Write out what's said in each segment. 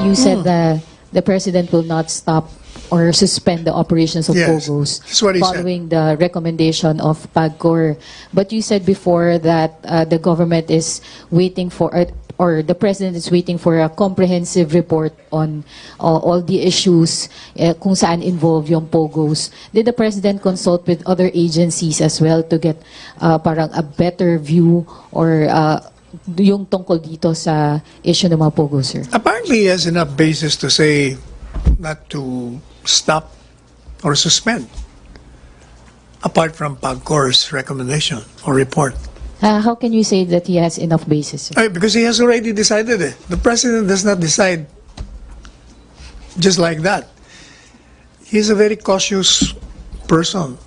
you said that the president will not stop or suspend the operations of Yes, POGOs that's what he said. following the recommendation of PAGCOR. But you said before that the government is waiting for, or the president is waiting for a comprehensive report on all the issues kung saan involved yung POGOs. Did the president consult with other agencies as well to get parang a better view or yung tungkol dito sa issue ng mga POGOs, sir? Apparently, he has enough basis to say not to stop or suspend, apart from PAGCOR's recommendation or report. How can you say that he has enough basis, sir? Because he has already decided it. The president does not decide just like that. He's a very cautious person.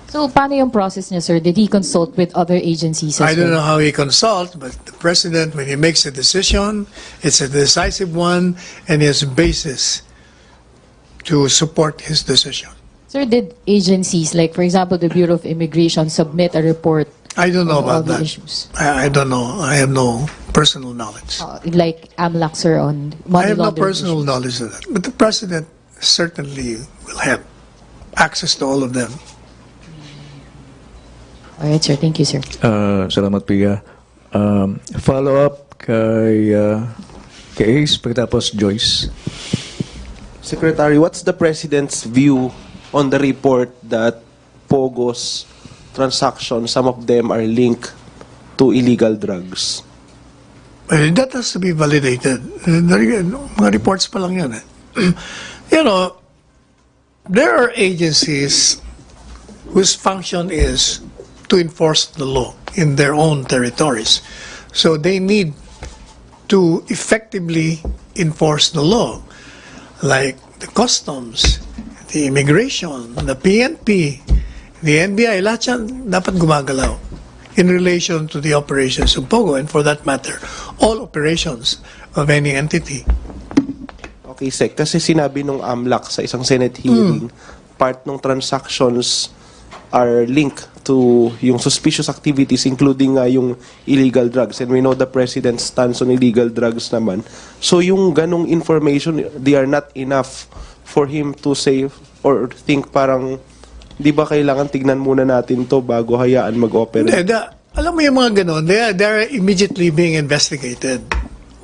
So, paano yung process niya, sir? Did he consult with other agencies as I don't well? know how he consults, but the president, when he makes a decision, it's a decisive one, and he has a basis to support his decision. Sir, did agencies, like for example, the Bureau of Immigration, submit a report I don't know on all about the that. issues? I don't know. I have no personal knowledge. Like AMLAC, sir, on money I have no laundering personal issues? knowledge of that. But the president certainly will have access to all of them. All right, sir. Thank you, sir. Salamat, Pia. Follow-up kay Ace, pagkatapos Joyce. Secretary, what's the President's view on the report that POGO's transactions, some of them are linked to illegal drugs? That has to be validated. Mga reports pa lang yan. You know, there are agencies whose function is to enforce the law in their own territories. So they need to effectively enforce the law, like the customs, the immigration, the PNP, the NBI, lahat yan dapat gumagalaw in relation to the operations of POGO, and for that matter, all operations of any entity. Okay, Sec. Kasi sinabi nung AMLAC sa isang Senate hearing, part ng transactions are linked to yung suspicious activities, including yung illegal drugs. And we know the President's stance on illegal drugs naman. So yung ganong information, they are not enough for him to say or think parang, di ba kailangan tignan muna natin to bago hayaan mag-operate? Alam mo yung mga ganon, they are immediately being investigated.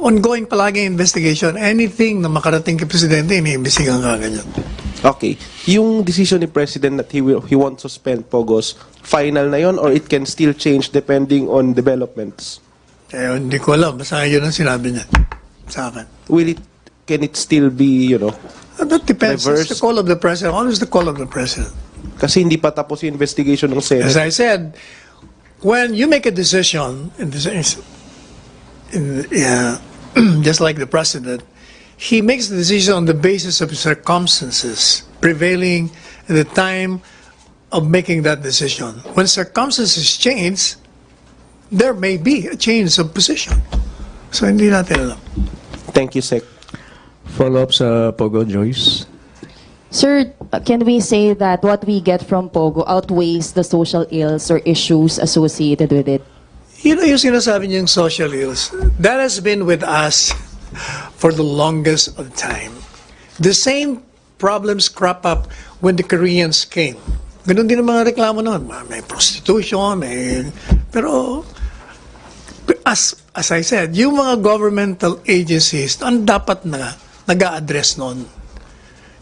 Ongoing palagi investigation. Anything na makarating kay Presidente, iniimbestigahan ka ganyan. Okay. Yung decision ni President that he won't suspend POGOs, final na yon, or it can still change depending on developments? Hindi ko alam. Basta yun ang sinabi niya sa akin. Can it still be, That depends. reversed? It's the call of the President. Always the call of the President. Kasi hindi pa tapos yung investigation ng Senate. As I said, when you make a decision, just like the President, he makes the decision on the basis of circumstances prevailing at the time of making that decision. When circumstances change, there may be a change of position. So hindi natin alam. Thank you, Sec. Follow-up sa POGO, Joyce. Sir, can we say that what we get from POGO outweighs the social ills or issues associated with it? You know yung sinasabi niyang social ills, that has been with us for the longest of time. The same problems crop up when the Koreans came. Ganun din ang mga reklamo noon. May prostitution, pero as I said, yung mga governmental agencies, ang dapat na nag-a-address noon.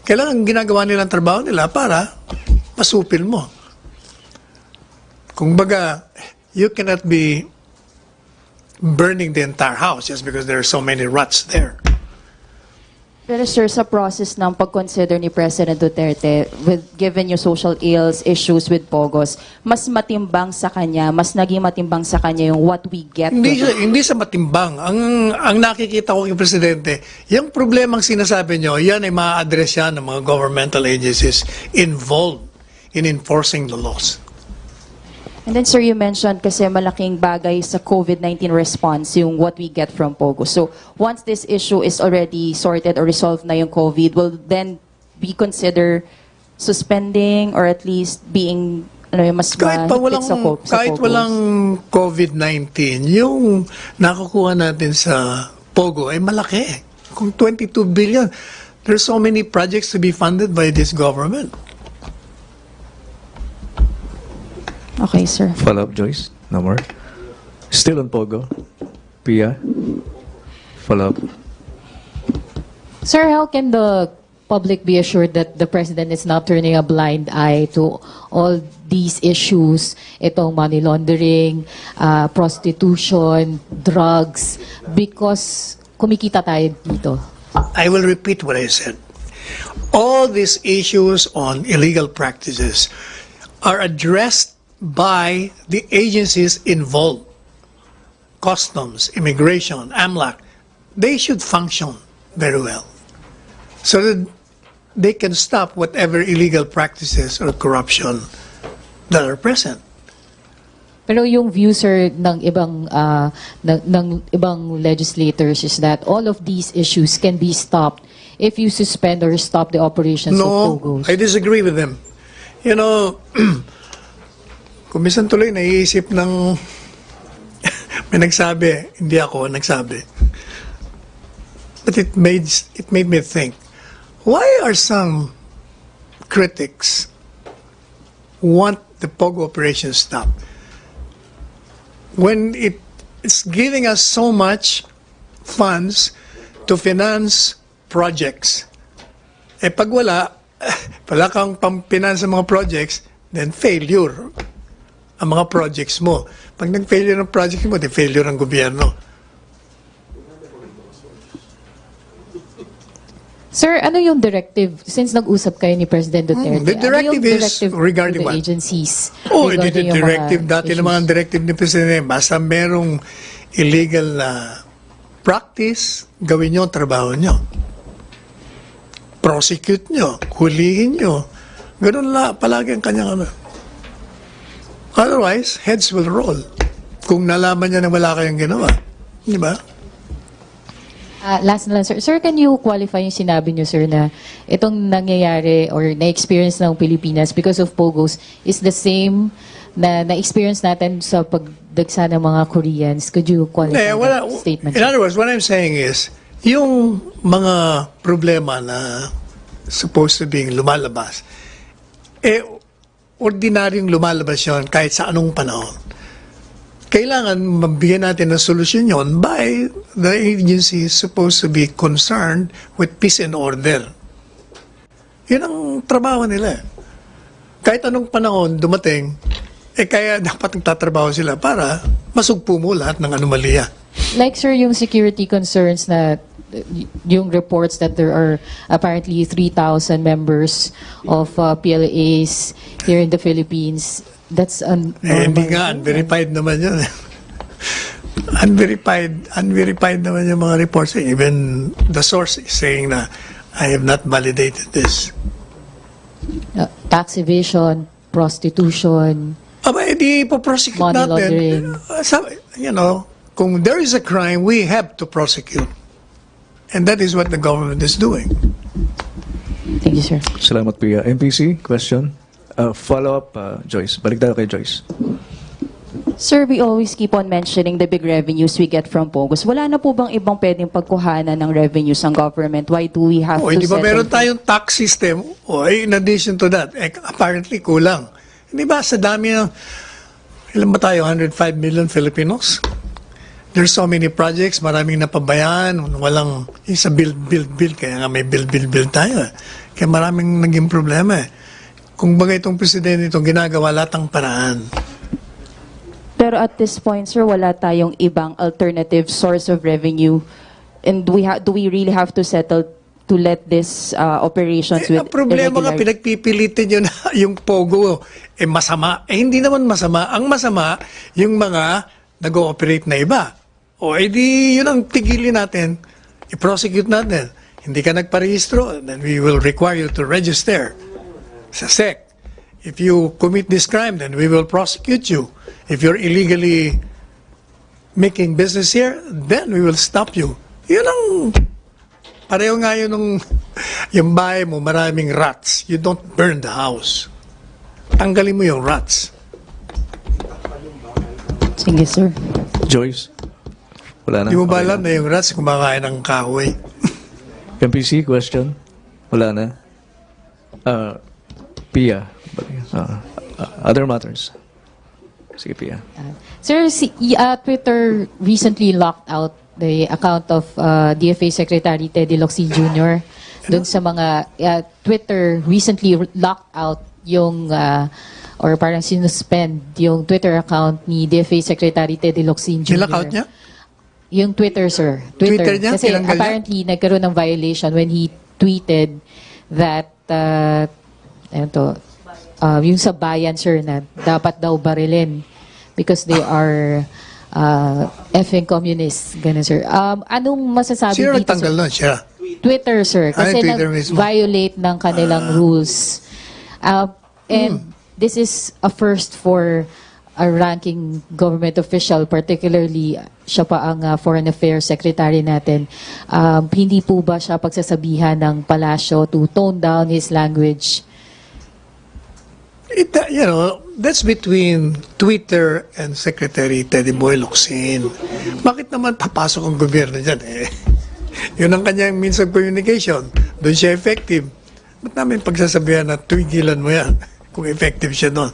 Kailangan ginagawa nilang trabaho nila para masupil mo. Kung baga, you cannot be burning the entire house just because there are so many rats there. Pero sir, sa process ng pag-consider ni President Duterte, given yung social ills, issues with POGOs, mas matimbang sa kanya, mas naging matimbang sa kanya yung what we get. Hindi sa matimbang. Ang nakikita ko kay Presidente, yung problemang sinasabi nyo, yan ay ma-address yan ng mga governmental agencies involved in enforcing the laws. And then, sir, you mentioned kasi malaking bagay sa COVID-19 response yung what we get from POGO. So, once this issue is already sorted or resolved na yung COVID, will then be consider suspending or at least being mas kahit pa mahigpit sa kahit POGOs? walang COVID-19, yung nakukuha natin sa POGO ay malaki. Kung 22 billion, there's so many projects to be funded by this government. Okay, sir. Follow-up, Joyce? No more? Still on Pogo? Pia? Follow-up? Sir, how can the public be assured that the president is not turning a blind eye to all these issues, itong money laundering, prostitution, drugs, because kumikita tayo dito? I will repeat what I said. All these issues on illegal practices are addressed by the agencies involved. Customs, immigration, AMLAC, they should function very well so that they can stop whatever illegal practices or corruption that are present. Pero yung view, sir, ng ibang legislators is that all of these issues can be stopped if you suspend or stop the operations of No, POGOs. I disagree with them. You know, kung minsan tuloy naiisip ng may nagsabi, hindi ako nagsabi. But it made me think, why are some critics want the POGO operation stopped? When it's giving us so much funds to finance projects. Eh pag wala kang pampinansa sa mga projects, then failure ang mga projects mo. Pag nag-failure ng project mo, di failure ang gobyerno. Sir, ano yung directive, since nag-usap kayo ni President Duterte, The directive ano yung is regarding to the what? agencies? Oh, the regarding yung mga directive, dati issues? naman ang directive ni Presidente, basta merong illegal na practice, gawin nyo ang trabaho nyo. Prosecute nyo, hulihin nyo. Ganun palagi ang kanyang ano. Otherwise, heads will roll. Kung nalaman niya na wala kayong ginawa. Di ba? Last na lang, sir. Sir, can you qualify yung sinabi niyo, sir, na itong nangyayari or na-experience ng Pilipinas because of POGOs is the same na na-experience natin sa pagdagsa ng mga Koreans? Could you qualify that statement? In other words, what I'm saying is, yung mga problema na supposed to be lumalabas, ordinaryong lumalabas yun kahit sa anong panahon. Kailangan mabigyan natin ng solusyon yon by the agency supposed to be concerned with peace and order. Yun ang trabaho nila. Kahit anong panahon dumating, kaya dapat nagtatrabaho sila para masugpo mo lahat ng anomalya. Like, sir, yung security concerns na yung reports that there are apparently 3,000 members of PLAs here in the Philippines. That's Hindi nga, unverified naman yun. unverified naman yung mga reports. Even the source is saying na, I have not validated this. Tax evasion, prostitution, Aba, edi po-prosecute money natin. laundering. You know, kung there is a crime, we have to prosecute. And that is what the government is doing. Thank you, sir. Salamat, Pia. MPC, question? Follow-up, Joyce. Balik tayo kay Joyce. Sir, we always keep on mentioning the big revenues we get from POGOs. Wala na po bang ibang pwedeng pagkuhanan ng revenues ng government? Why do we have to Hindi ba settle? meron tayong tax system? In addition to that, apparently kulang. Hindi ba sa dami ng, ilan ba tayo, 105 million Filipinos? There's so many projects, maraming napabayaan, walang isa build, kaya nga may build tayo. Kaya maraming naging problema. Kung bagay itong presidente itong ginagawa lahat ng paraan. Pero at this point, sir, wala tayong ibang alternative source of revenue. And do we really have to settle to let this operations with Ang problema nga, irregular- pinagpipilitin yun na yung POGO, masama. Hindi naman masama. Ang masama, yung mga nag-ooperate na iba. Edi yun ang tigilin natin, i-prosecute natin. Hindi ka nagparehistro, then we will require you to register sa SEC. If you commit this crime, then we will prosecute you. If you're illegally making business here, then we will stop you. Yun ang, pareho nga yun nung, yung bahay mo, maraming rats. You don't burn the house. Tanggalin mo yung rats. Sige, sir. Joyce? Wala na? Di mo ba Okay alam lang. na yung rats kumakain ng kahoy? MPC, question? Wala na? Pia. Other matters? Sige, Pia. Sir, Twitter recently locked out the account of DFA Secretary Teddy Locsin Jr. Doon sa mga Twitter recently locked out yung or parang sinuspend yung Twitter account ni DFA Secretary Teddy Locsin Jr. Nilockout niya? Yung Twitter, sir. Twitter niya? Kasi Tinanggal niya? apparently nagkaroon ng violation when he tweeted that yung sa bayan, sir, na dapat daw barilin because they are effing communists. Ganun, sir. Anong masasabi Sino dito, nagtanggal sir? nun? Siya. Twitter, sir. Kasi Twitter mismo. nag-violate ng kanilang rules. And this is a first for a ranking government official, particularly siya pa ang Foreign Affairs Secretary natin. Hindi po ba siya pagsasabihan ng palasyo to tone down his language? That's between Twitter and Secretary Teddy Boy Locsin. Bakit naman papasok ang gobyerno dyan? Yun ang kanyang means of communication. Doon siya effective. Ba't namin pagsasabihan na tuwigilan mo yan kung effective siya doon?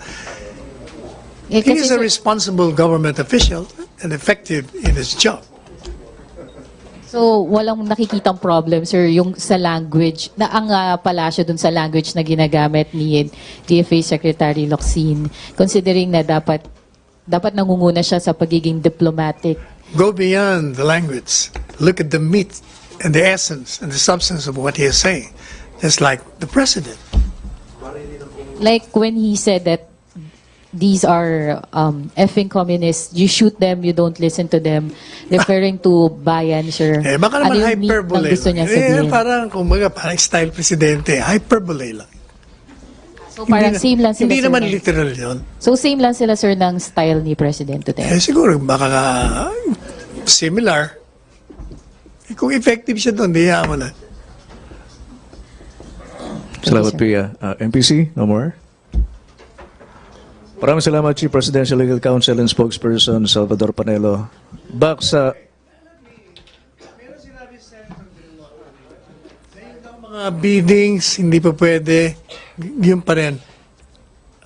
Eh, He kasi, is a sir, responsible government official and effective in his job. so, walang nakikitang problem, sir, yung sa language, na ang palasyo dun sa language na ginagamit ni DFA Secretary Locsin, considering na dapat nangunguna siya sa pagiging diplomatic. Go beyond the language. Look at the meat and the essence and the substance of what he is saying. Just like the president. Like when he said that these are effing communists, you shoot them, you don't listen to them, referring to bayan, sir. Baka naman yung meat hyperbole. ng gusto niya sabihin? Parang style presidente. Hyperbole lang. So parang same lang sila, Hindi sir, naman ng- literal yun. So same lang sila, sir, ng style ni President Duterte. Siguro, baka similar. Kung effective siya doon, di mo na. Salamat, sir. Pia. MPC, no more? Maraming salamat, Chief Presidential Legal Counsel and Spokesperson Salvador Panelo. Back sa Mga biddings, hindi pa pwede. Yun pa rin.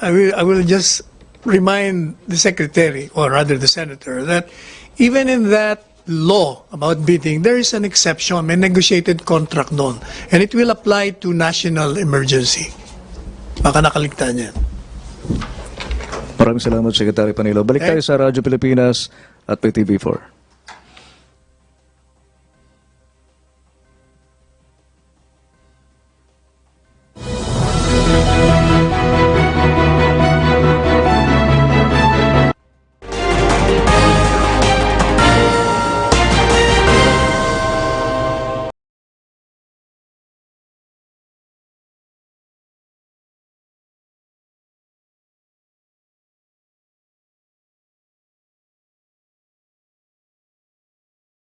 I will just remind the secretary, or rather the senator, that even in that law about bidding, there is an exception. May negotiated contract doon. And it will apply to national emergency. Baka nakaligtaan yan. maraming salamat, Secretary Panelo. Balik tayo sa Radyo Pilipinas at PTV4.